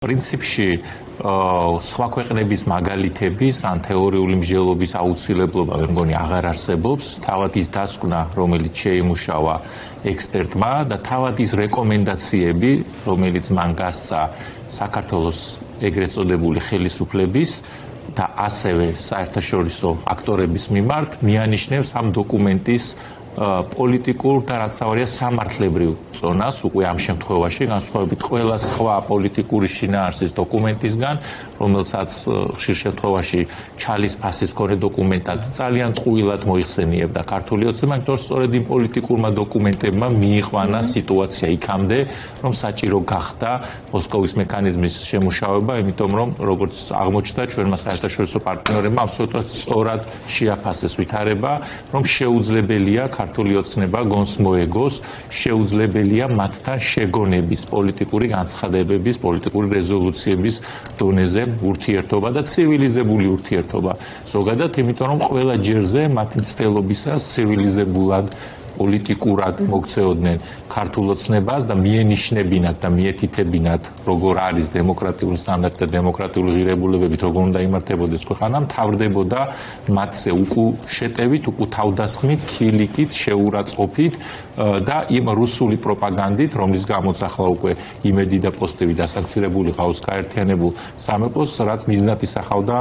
პრინციპში სხვა ქვეყნების მაგალითების ან თეორიული მსჯელობის აუცილებლობა მე მგონი აღარ არსებობს. თავად ის დასკვნა, რომელიც შეიმუშავა ექსპერტმა და თავად ის რეკომენდაციები, რომელიც მან გასცა საქართველოს ეგრეთ წოდებული ხელისუფლების და ასევე საერთაშორისო აქტორების მიმართ მიანიშნებს ამ დოკუმენტის პოლიტიკურ და რაც თავარია სამართლებრივ წონას უკვე ამ შემთხვევაში განსხვავებით ყველა სხვა პოლიტიკური შინაარსის დოკუმენტისგან, რომელსაც ხშირ შემთხვევაში ჩალის ფასის მქონე დოკუმენტად ძალიან ტყუილად მოიხსენიებდა ქართული ოცნება, იმიტომ რომ სწორედ იმ პოლიტიკურმა დოკუმენტებმა მიიყვანა სიტუაცია იქამდე, რომ საჭირო გახდა მოსკოვის მექანიზმის შემუშავება, იმიტომ რომ როგორც აღმოჩნდა ჩვენმა საერთაშორისო პარტნიორებმა აბსოლუტურად სწორად შეაფასეს ვითარება, რომ შეუძლებელია ქართული ოცნება გონს მოეგოს, შეუძლებელია მათთან შეგონების, პოლიტიკური განცხადებების, პოლიტიკური რეზოლუციების დონეზე ურთიერთობა და ცივილიზებული ურთიერთობა. ზოგადად, იმიტომ რომ ყველა ჯერზე მათი მცდელობისას ცივილიზებულად პოლიტიკურად მოქცეოდნენ ქართულ ოცნებას და მიენიშნებინათ და მიეთითებინათ, როგორ არის დემოკრატიული სტანდარტი და დემოკრატიული ღირებულებებით, როგორ უნდა იმართებოდეს ქვეყანა, მთავრდებოდა მათზე უკუშეტევით, უკუთავდასხმით, ქილიკით, შეურაცხყოფით და იმ რუსული პროპაგანდით, რომლის გამოც ახლა უკვე იმედი და პოსტები დასაქცირებული ყავს გაერთიანებულ სამეფოს, რაც მიზნად ისახავდა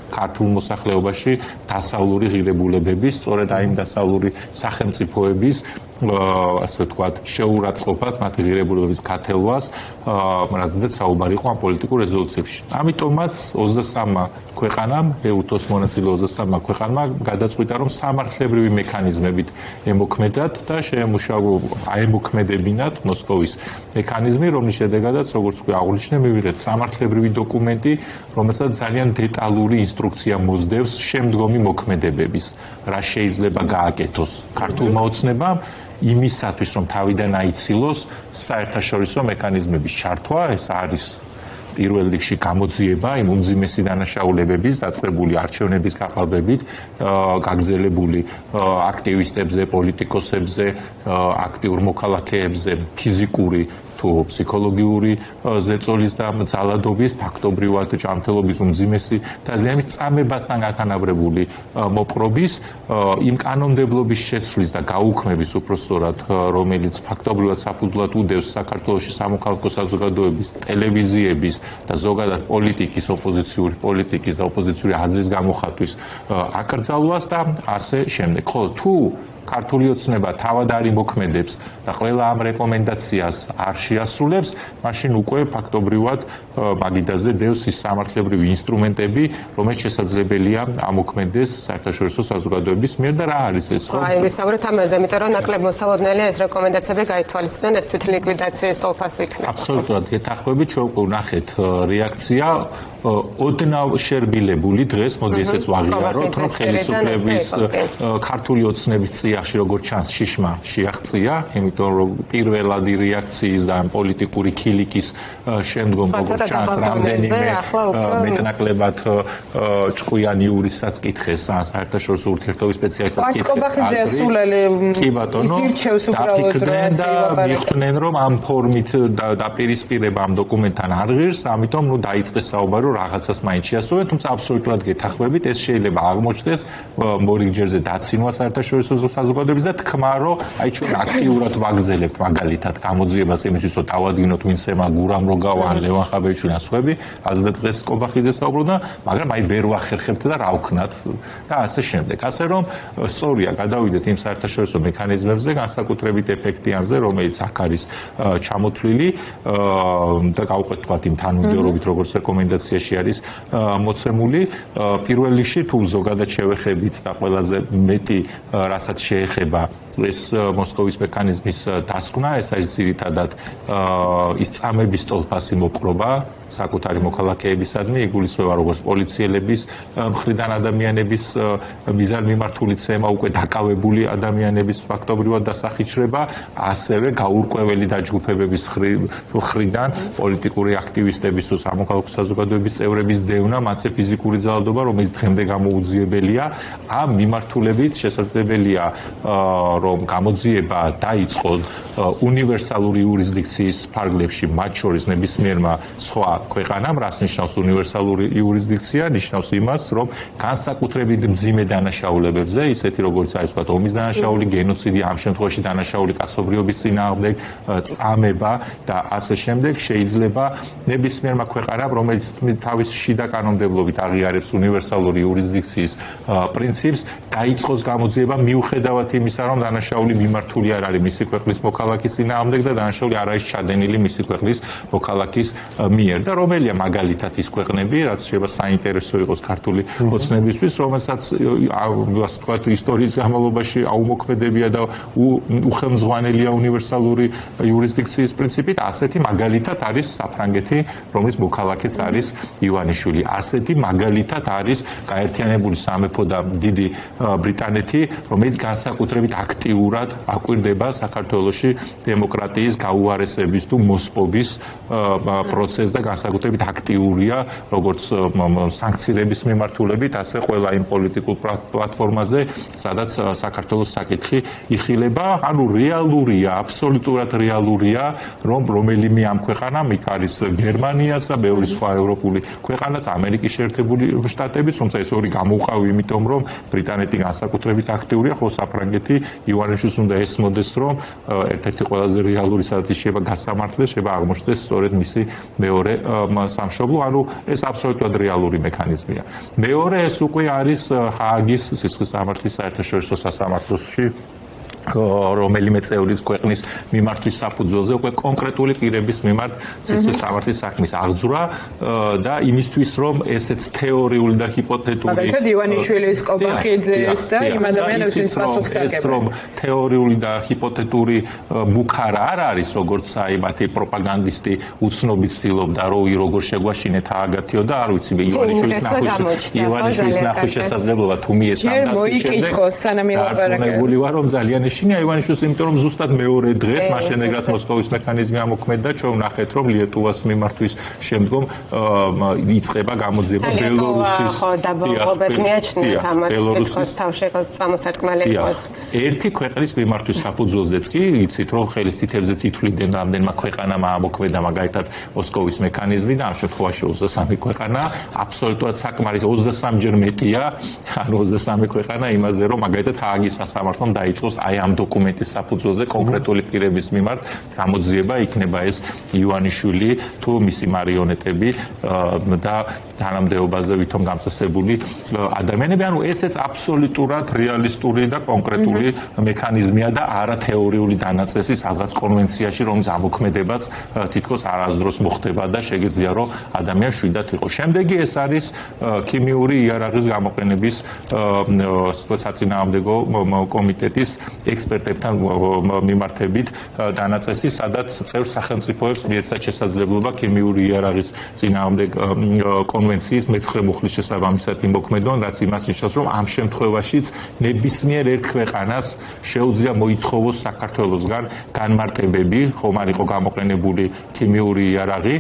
ქართულ მოსახლეობაში დასავლური ღირებულებების, სწორედ აი იმ დასავლური სახელმწიფოების ასე ვთქვათ, შეურაცხყოფას, მათი ღირებულებების გათელვას, რაზედაც საუბარი იყო ამ პოლიტიკურ რეზოლუციებში. ამიტომაც 23 ქვეყანამ, ეუთოს მონაწილე 23 ქვეყანმა გადაწყვიტა, რომ სამართლებრივი მექანიზმებით ემოქმედათ და აემოქმედებინათ მოსკოვის მექანიზმი, რომლის შედეგადაც, როგორც ვთქვი, აღვნიშნე, მივიღეთ სამართლებრივი დოკუმენტი, რომელსაც ძალიან დეტალური ინსტრუქცია მოსდევს შემდგომი მოქმედებების, რა შეიძლება გააკეთოს ქართულმა ოცნებამ იმისათვის, რომ თავიდან აიცილოს საერთაშორისო მექანიზმების ჩართვა, ეს არის პირველ რიგში გამოძიება იმ უმძიმესი დანაშაულებების, დაწყებული არჩევნების გაყალბებით, გაგრძელებული აქტივისტებზე, პოლიტიკოსებზე, აქტიურ მოქალაქეებზე, ფიზიკური თუ ფსიქოლოგიური ზეწოლის და ძალადობის, ფაქტობრივად ჯანმრთელობის უმძიმესი დაზიანების წამებასთან გაქანაბრებული მოპყრობის, იმ კანონმდებლობის შეცვლის და გაუქმების უпростоრად, რომელიც ფაქტობრივად საფუძვლად უდევს საქართველოში სამოქალაქო საზოგადოების, ტელევიზიების და ზოგადად პოლიტიკის, ოპოზიციური პოლიტიკის და ოპოზიციური აზრის გამოხატვის აკრძალვას და ასე შემდეგ. ხო, თუ ქართული ოცნება თავად არ იმოქმედებს და ყველა ამ რეკომენდაციას არ შეასრულებს, მაშინ უკვე ფაქტობრივად მაგიდაზე დევს ის სამართლებრივი ინსტრუმენტები, რომელიც შესაძლებელია ამოქმედეს საერთაშორისო საზოგადოების მიერ და რა არის ეს? ხო, აი ვისაუბრეთ ამაზე, იმიტომ რომ ნაკლებ მოსალოდნელია ეს რეკომენდაციები გაითვალისწინონ, ეს თვითლიკვიდაციის ტოლფას იქნება. აბსოლუტურად გეთანხმებით, ჩვენ უკვე ვნახეთ რეაქცია ოდნავ შერბილებული დღეს, მოდი ესეც ვაღიაროთ, რომ ხელისუფლების ქართული ოცნების წიაღში როგორც ჩანს შიშმა შეაღწია, იმიტომ რომ პირველადი რეაქციის და პოლიტიკური ქილიკის შემდგომ როგორც ჩანს რამდენიმე მეტნაკლებად ჭკვიანი იურისსაც კითხეს ან საერთაშორისო ურთიერთობის სპეციალისტსაც კითხეს. ბაჭკობახიძე ასულელი ის ირჩევს უბრალოდ და მიხვდნენ რომ ამ ფორმით დაპირისპირება ამ დოკუმენტთან არ ღირს, ამიტომ ნუ დაიწყეს საუბარი რაღაცას მაინც შეასრულეთ, თუმცა აბსოლუტურად გეთანხმებით, ეს შეიძლება აღმოჩნდეს მორიგჯერზე დაცინვა საერთაშორისო საზოგადოების და თქმა, რომ აი ჩვენ აქტიურად ვაგრძელებთ მაგალითად გამოძიებას იმისთვის, რომ დავადგინოთ ვინც ემა გურამ როგავა, ლევან ხაბეიშვილი და სხვები, აზრდა დღეს კობახიძე საუბრობდა, მაგრამ აი ვერ ვახერხებთ და რა ვქნათ და ასე შემდეგ. ასე რომ სწორია, გადავიდეთ იმ საერთაშორისო მექანიზმებზე, განსაკუთრებით ეფექტიანზე, რომელიც აქ არის ჩამოთვლილი და გავყვეთ თქვათ იმ თანმიმდევრობით, როგორც რეკომენდაციაში არის მოცემული. პირველ რიგში თუ ზოგადად შევეხებით და ყველაზე მეტი რასაც შეეხება ეს მოსკოვის მექანიზმის დასკვნა, ეს არის ძირითადად ის წამების ტოლფასი მოპყრობა საკუთარი მოქალაქეებისადმი, იგულისხმება როგორც პოლიციელების მხრიდან ადამიანების მიზანმიმართული ცემა, უკვე დაკავებული ადამიანების ფაქტობრივად დასახიჩრება, ასევე გაურკვეველი დაჯგუფებების მხრიდან პოლიტიკური აქტივისტების თუ სამოქალაქო საზოგადოების წევრების დევნა, მათზე ფიზიკური ძალადობა, რომელიც დღემდე გამოუძიებელია, ამ მიმართულებით შესაძლებელია რომ გამოძიება დაიწყოს უნივერსალური იურისდიქციის ფარგლებში, მათ შორის ნებისმიერმა სხვა ქვეყანამ, რას ნიშნავს უნივერსალური იურისდიქცია, ნიშნავს იმას, რომ განსაკუთრებით მძიმე დანაშაულებებზე, ისეთი როგორც არის ვთქვათ, ომის დანაშაული, გენოციდი, ამ შემთხვევაში დანაშაული კაცობრიობის წინააღმდეგ, წამება და ასე შემდეგ შეიძლება ნებისმიერმა ქვეყანამ, რომელიც თავის შიდა კანონმდებლობით აღიარებს უნივერსალური იურისდიქციის პრინციპს, დაიწყოს გამოძიება მიუხედავად იმისა, რომ დანაშაული მიმართული არ არის მისი ქვეყნის მოქალაქის წინააღმდეგ და დანაშაული არ არის ჩადენილი მისი ქვეყნის მოქალაქის მიერ და რომელია მაგალითად ის ქვეყნები, რაც შეიძლება საინტერესო იყოს ქართული ოცნებისთვის, რომელსაც ასე ვთქვათ ისტორიის განმავლობაში აუმოქმედებია და უხელმძღვანელია უნივერსალური იურისდიქციის პრინციპით, ასეთი მაგალითად არის საფრანგეთი, რომლის მოქალაქეც არის ივანიშვილი. ასეთი მაგალითად არის გაერთიანებული სამეფო და დიდი ბრიტანეთი, რომელიც განსაკუთრებით აქტიურად აკვირდება საქართველოში დემოკრატიის გაუარესების თუ მოსპობის პროცესს და განსაკუთრებით აქტიურია როგორც სანქციების მიმართულებით, ასე ყველა იმ პოლიტიკურ პლატფორმაზე, სადაც საქართველოს საკითხი იხილება, ანუ რეალურია, აბსოლუტურად რეალურია, რომ რომელიმე ამ ქვეყანამ, იქ არის გერმანიაც და ბევრი სხვა ევროპული ქვეყანაც, ამერიკის შეერთებული შტატებიც, თუმცა ეს ორი გამოვყავი, იმიტომ რომ ბრიტანეთი განსაკუთრებით აქტიურია, ხო საფრანგეთი ივანიშვილს უნდა ესმოდეს, რომ ერთ-ერთი ყველაზე რეალური სადაც შეიძლება გასამართლეს, შეიძლება აღმოჩნდეს სწორედ მისი მეორე სამშობლო, ანუ ეს აბსოლუტურად რეალური მექანიზმია. მეორე ეს უკვე არის ჰააგის სისხლის სამართლის საერთაშორისო სასამართლოში რომელიმე წევრის ქვეყნის მიმართვის საფუძველზე უკვე კონკრეტული პირების მიმართ სისხლის სამართლის საქმის აღძვრა და იმისთვის რომ ესეც თეორიული და ჰიპოთეტური მაგალითად ივანიშვილის, კობახიძეს და იმ ადამიანების პასუხს აკეთებს. რომ თეორიული და ჰიპოთეტური მუქარა არ არის, როგორც აი მათი პროპაგანდისტი უცნობი ცდილობდა, რომ როგორ შეგვაშინეთ ააგათიო და არ ვიცი ივანიშვილის ნახვის შესაძლებლობა თუ მიეცამ და მოიკითხოს სანამ ილაპარაკებული ვარ რომ ძალიან ეშინია ივანიშვილს, იმიტომ რომ ზუსტად მეორე დღეს მას შემდეგ რაც მოსკოვის მექანიზმი ამოქმედდა, ჩვენ ვნახეთ რომ ლიეტუვას მიმართვის შემდგომ იწყება გამოძიება ბელორუსის დაბალობად მიაჩნიათ ამას ცეცხლს თავში წამოსარქმელი იყოს. ერთი ქვეყნის მიმართვის საფუძველზეც კი იცით რომ ხელისთითებზე წითვლიდნენ რამდენმა ქვეყანამ ამოქმედა მაგალითად მოსკოვის მექანიზმი და ამ შემთხვევაში 23 ქვეყანა, აბსოლუტურად საკმარის 23-ჯერ მეტია, ანუ 23 ქვეყანა იმაზე რომ მაგალითად ჰააგის სასამართლომ დაიწყოს აი ამ დოკუმენტის საფუძველზე კონკრეტული პირების მიმართ გამოძიება, იქნება ეს ივანიშვილი თუ მისი მარიონეტები და თანამდებობაზე ვითომ გამწესებული ადამიანები, ანუ ესეც აბსოლუტურად რეალისტური და კონკრეტული მექანიზმია და არა თეორიული დანაწესი სადღაც კონვენციაში, რომლის ამოქმედებაც თითქოს არასდროს მოხდება და შეგიძლია რომ ადამიანს შვიდად იყოს. შემდეგი ეს არის ქიმიური იარაღის გამოყენების საწინააღმდეგო კომიტეტის ექსპერტებთან მიმართებით დანაწესი, სადაც წევრ სახელმწიფოებს მიეცათ შესაძლებლობა ქიმიური იარაღის წინააღმდეგ კონვენციის მეცხრე მუხლის შესაბამისად იმოქმედონ, რაც იმას ნიშნავს, რომ ამ შემთხვევაშიც ნებისმიერ ერთ ქვეყანას შეუძლია მოითხოვოს საქართველოსგან განმარტებები, ხომ არ იყო გამოყენებული ქიმიური იარაღი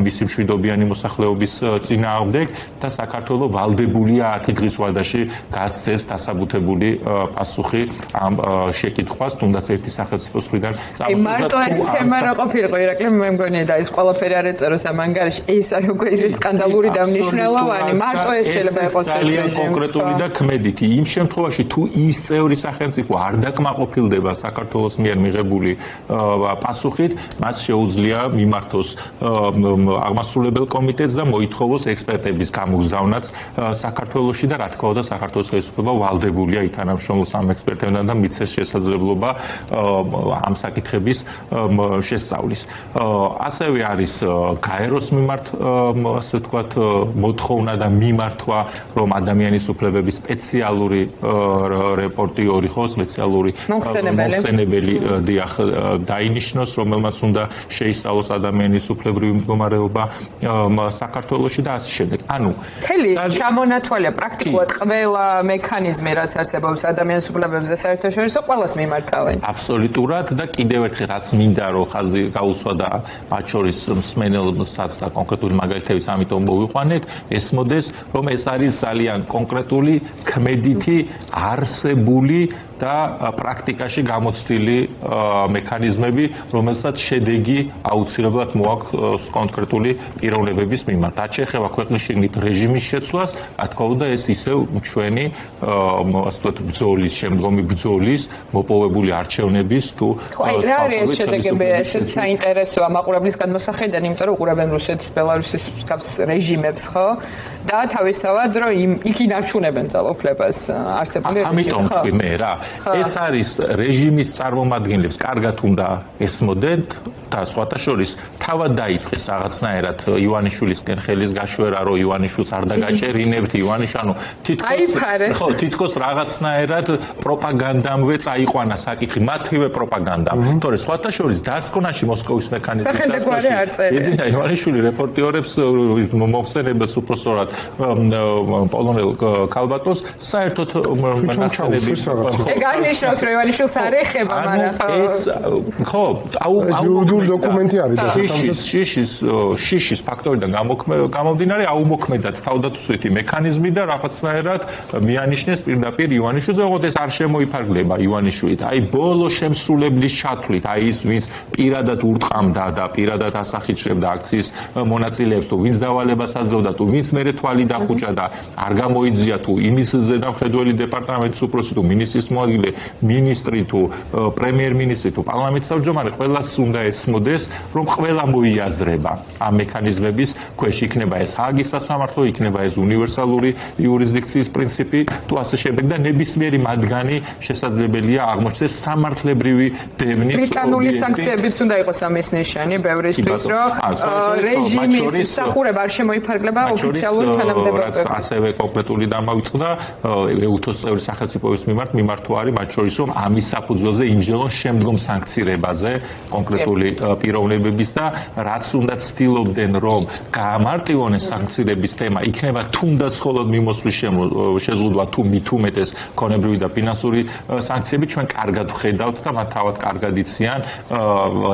მისი მშვიდობიანი მოსახლეობის წინააღმდეგ და საქართველო ვალდებულია 10 დღის ვადაში გასცეს დასაბუთებული პასუხი ამ შეკითხვას, თუნდაც ერთი სახელმწიფოს მხრიდან წამოსულდა. მარტო ეს თემა რა ყოფილიყო, ირაკლი, მე მგონია და ეს ყველაფერი არ ეწეროს ამ ანგარიში. ეს არის უკვე ისეთ სკანდალური და მნიშვნელოვანი. მარტო ეს შეიძლება იყოს ძალიან კონკრეტული და ქმედითი. იმ შემთხვევაში თუ ის წევრი სახელმწიფო არ დაკმაყოფილდება საქართველოს მიერ მიღებული პასუხით, მას შეუძლია მიმართოს აღმასრულებელ კომიტეტს და მოითხოვოს ექსპერტების გამოგზავნაც საქართველოში და რა თქმა უნდა საქართველოს ხელისუფლება ვალდებულია ითანამშრომლოს ამ ექსპერტებთან და მიცეს შესაძლებლობა ამ საკითხების შესწავლის. ასევე არის გაეროს მიმართ ასე ვთქვათ მოთხოვნა და მიმართვა, რომ ადამიანის უფლებების სპეციალური რეპორტიორი ხო, სპეციალური მოხსენებელი დაინიშნოს, რომელმაც უნდა შეისწავლოს ადამიანის უფლებრივი მდგომარეობა საქართველოში და ასე შემდეგ. ანუ მთელი ჩამონათვალია პრაქტიკულად ყველა მექანიზმი, რაც არსებობს ადამიანის უფლებებზე საერთაშორისო ყველას მიმართავენ. აბსოლუტურად და კიდევ ერთხელ რაც მინდა რომ ხაზი გაუსვა და მათ შორის მსმენელსაც და კონკრეტული მაგალითებიც ამიტომ მოვიყვანეთ, ესმოდეს რომ ეს არის ძალიან კონკრეტული, ქმედითი, არსებული და პრაქტიკაში გამოცდილი მექანიზმები, რომელსაც შედეგი აუცილებლად მოაქვს კონკრეტული პიროვნებების მიმართ. რაც შეეხება ქვეყნის შიგნით რეჟიმის შეცვლას, რა თქმა უნდა, ეს ისევ ჩვენი ასე ვთქვათ, ბრძოლის, შემდგომი ბრძოლის, მოპოვებული არჩევნების თუ რა არის შედეგები, ესეც საინტერესოა მაყურებლის გადმოსახედიდან, იმიტომ რომ უყურებენ რუსეთის, ბელარუსის გავს რეჟიმებს, ხო? და თავისთავად რომ იქ ინარჩუნებენ ძალაუფლებას არსებული რეჟიმი. ამიტომ ვთქვი მე რა, ეს არის რეჟიმის წარმომადგენლებს კარგად უნდა ესმოდენ და სხვათა შორის თავად დაიწყეს რაღაცნაირად ივანიშვილისკენ ხელის გაშვერა, რომ ივანიშვილს არ დაგაჭერინებთ, ივანიშანო თითქოს რაღაცნაირად პროპაგანდამვე წაიყვანა საკითხი, მათივე პროპაგანდამ. თორე სხვათა შორის დასკვნაში მოსკოვის მექანიზმის დასკვნაში ეძინა ივანიშვილი რეპორტიორებს მოხსენებელს უпростоრად პოლონელ ქალბატონს საერთოდ მონახსენების ეგ არნიშნავს რომ ივანიშვილს არ ეხება, მაგრამ ეს ხო დოკუმენტი არის და შიშის ფაქტორიდან გამომდინარე აუმოქმედად თავდაცვითი მექანიზმი და რაღაცნაირად მიანიშნეს პირდაპირ ივანიშვილს, ოღონდ ეს არ შემოიფარგლება ივანიშვილით. აი ბოლო შემსრულებლის ჩათვლით, აი ის ვინც პირადად ურტყამდა და პირადად ასახიჩრებდა აქციის მონაწილეებს, თუ ვინც დავალებას აძლევდა, თუ ვინც მერე თვალი დახუჭა და არ გამოიძია, თუ იმის ზედამხედველი დეპარტამენტის უფროსი, თუ მინისტრის მოადგილე, მინისტრი, თუ პრემიერ-მინისტრი, თუ პარლამენტის თავმჯდომარე, ყველას უნდა ესმოდეს, რომ ყველა მოიაზრება ამ მექანიზმების ქვეშ, იქნება ეს ჰააგის სასამართლო, იქნება ეს უნივერსალური იურისდიქციის პრინციპი, თუ ასე შემდეგ და ნებისმიერი მათგანი შესაძლებელია აღმოჩნდეს სამართლებრივი დევნის ბრიტანული სანქციებიც უნდა იყოს ამის ნიშანი ბევრისთვის, რომ რეჟიმის მსახურება არ შემოიფარგლება ოფიციალურ თანამდებობებში. ასევე კონკრეტული დამავიწყდა ეუთოს წევრი სახელმწიფოების მიმართ თუ არის, მათ შორის რომ ამის საფუძველზე იმჟელონ შემდგომ სანქცირებაზე კონკრეტული პიროვნებების და რაც უნდა ცდილობდნენ რომ გაამარტივონ ეს სანქცირების თემა, იქნება თუნდაც მხოლოდ მიმოსვლის შეზღუდვა თუ მით უმეტეს ქონებრივი და ფინანსური სანქციები, ჩვენ კარგად ვხედავთ და მათ თავად კარგად იციან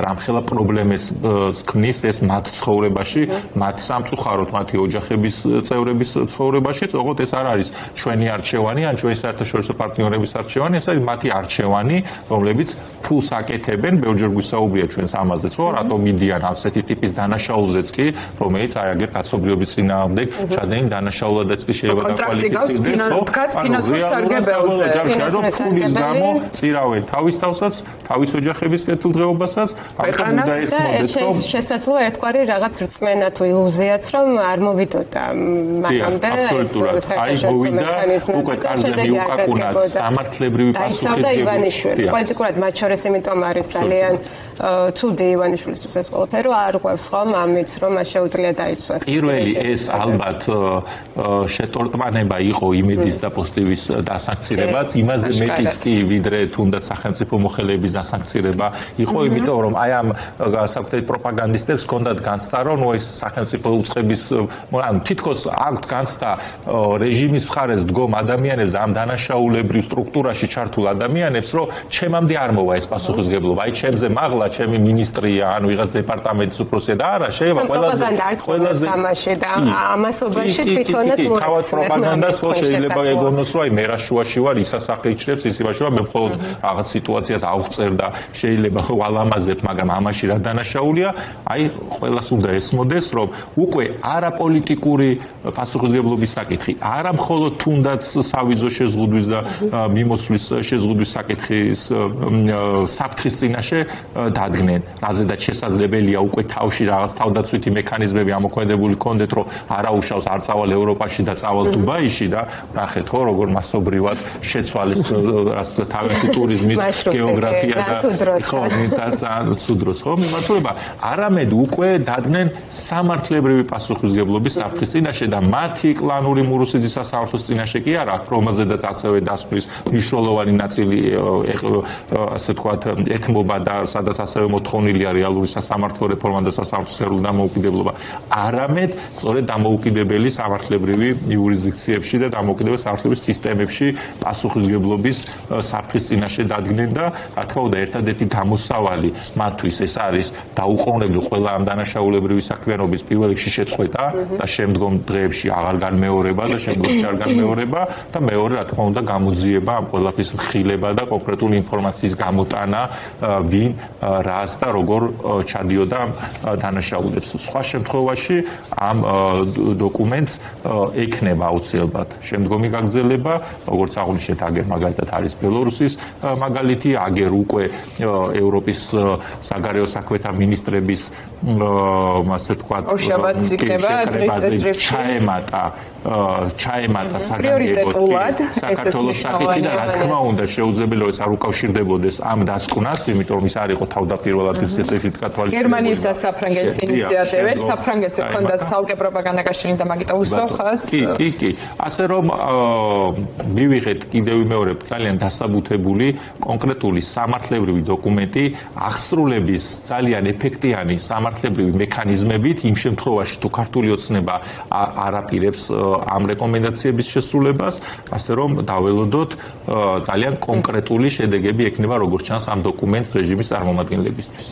რამხელა პრობლემებს ქმნის ეს მათ ცხოვრებაში, მათ სამწუხაროდ მათი ოჯახების წევრების ცხოვრებაში, ოღონდ ეს არ არის ჩვენი არჩევანი ან ჩვენი საერთაშორისო პარტნიორების არჩევანი, ეს არის მათი არჩევანი, რომლებიც ფულს აკეთებენ, ბევრჯერ გვისაუბრია ჩვენს ამაზეც, ხო, რატომ მიდიან ასეთი ტიპის დანაშაულზეც კი, რომელიც აი აგერ კაცობრიობის წინააღმდეგ ჩადენილ დანაშაულადაც კი შეიძლება დაკვალიფიცირდეს, ხო? დგას ფინანსურ სარგებელზე. ფულის გამო წირავენ თავის თავსაც, თავის ოჯახების კეთილდღეობასაც, ამიტომ უნდა ესმოდეს, რომ შესაძლოა ერთგვარი რაღაც რწმენა თუ ილუზიაც რომ არ მოვიდოდა მანამდე ეს მოვიდა უკვე კარზე მიუკაკუნათ სამართლებრივი პასუხისმგებლობა. ივანიშვილი პოლიტიკურად მათ შორის იმიტომ არის ძალიან ცუდი ივანიშვილისთვის ეს ყველაფერი, რომ არ ყვევს ხომ ამიც, რომ მას შეუძლია დაიცვას. პირველი ეს ალბათ შეტორტმანება იყო იმედის და პოზიტივის დასანქცირებაც, იმაზე მეტიც კი ვიდრე თუნდაც სახელმწიფო მოხელეების დასანქცირება იყო, იმიტომ რომ აი ამ საკუთარი პროპაგანდისტებს ჰქონდათ განცდა, რომ ეს სახელმწიფო უწყების ანუ თითქოს აქვთ განცდა რეჟიმის მხარეს დგომ ადამიანებს და ამ დანაშაულებრივ სტრუქტურაში ჩართულ ადამიანებს, რომ ჩემამდე არ მოვა ეს პასუხისმგებლობა, აი ჩემზე მაღლა ჩემი მინისტრია ან ვიღაც დეპარტამენტის უფროსია და არა შეიძლება ყველაზე ამაში და ამასობაში თვითონაც მოხსნეს. თავად პროპაგანდას ხო შეიძლება ეგონოს, რომ აი მე რა შუაში ვარ, ისასახე იჭრებს, ის იმაში ვარ, მე მხოლოდ რაღაც სიტუაციას ავწერ და შეიძლება ვალამაზებ, მაგრამ ამაში რა დანაშაულია, აი ყველას უნდა ესმოდეს, რომ უკვე არაპოლიტიკური პასუხისმგებლობის საკითხი, არა მხოლოდ თუნდაც სავიზო შეზღუდვის და მიმოსვლის შეზღუდვის საკითხის საფრთხის წინაშე დადგნენ, რაზედაც შესაძლებელია უკვე თავში რაღაც თავდაცვითი მექანიზმები ამოქმედებული კონდეთ, რომ არაუშავს არ წავალ ევროპაში და წავალ დუბაიში და ნახეთ ხო როგორ მასობრივად შეცვალეს თავისი ტურიზმის გეოგრაფია და ცუდროს ხო მიმართულება, არამედ უკვე დადგნენ სამართლებრივი პასუხისმგებლობის საფრთხის წინაშე და მათი კლანური მურუსიძის სასამართლოს წინაშე კი არა, რომელზედაც ასევე დასკვნის მნიშვნელოვანი ნაწილი ასე თქვათ ეთმობა და სადაც ასევე მოთხოვნის შექმნილია რეალური სასამართლო რეფორმა და სასამართლოს ეროვნული დამოუკიდებლობა, არამედ სწორედ დამოუკიდებელი სამართლებრივი იურისდიქციებში და დამოუკიდებელ სამართლებრივ სისტემებში პასუხისმგებლობის საფრთხის წინაშე დადგნენ და რა თქმა უნდა ერთადერთი გამოსავალი მათთვის ეს არის დაუყოვნებლივ ყველა ამ დანაშაულებრივი საქმიანობის პირველ რიგში შეწყვეტა და შემდგომ დღეებში აღარ განმეორება და შემდგომში არ განმეორება და მეორე რა თქმა უნდა გამოძიება ამ ყველაფრის ხილება და კონკრეტული ინფორმაციის გამოტანა ვინ რას და როგორ ჩადიოდა დანაშაულებს. სხვა შემთხვევაში ამ დოკუმენტს ექნება აუცილებლად შემდგომი გაგრძელება, როგორც აღნიშნეთ, აგერ მაგალითად არის ბელორუსის მაგალითი, აგერ უკვე ევროპის საგარეო საქმეთა მინისტრების ასე ვთქვათ, ჩაემატა საქართველოს საკითხი და რა თქმა უნდა შეუძლებელია ეს არ უკავშირდებოდეს ამ დასკვნას, იმიტომ რომ ის არ იყო თავდაპირველად ესეთი კათოლიკე გერმანიის და საფრანგეთის ინიციატივით, საფრანგეთს ჰქონდათ ცალკე პროპაგანდა გაშენილი და მაგით უსწავლ ხას. კი. ასე რომ მივიღეთ კიდევ მეორე ძალიან დასაბუთებული კონკრეტული სამართლებრივი დოკუმენტი აღსრულების ძალიან ეფექტიანი სამართლებრივი მექანიზმებით იმ შემთხვევაში თუ ქართული ოცნება არაპირებს ამ რეკომენდაციების შესრულებას, ასე რომ დაველოდოთ ძალიან კონკრეტული შედეგები ექნება როგორც ჩანს ამ დოკუმენტს რეჟიმის წარმომადგენლებისთვის.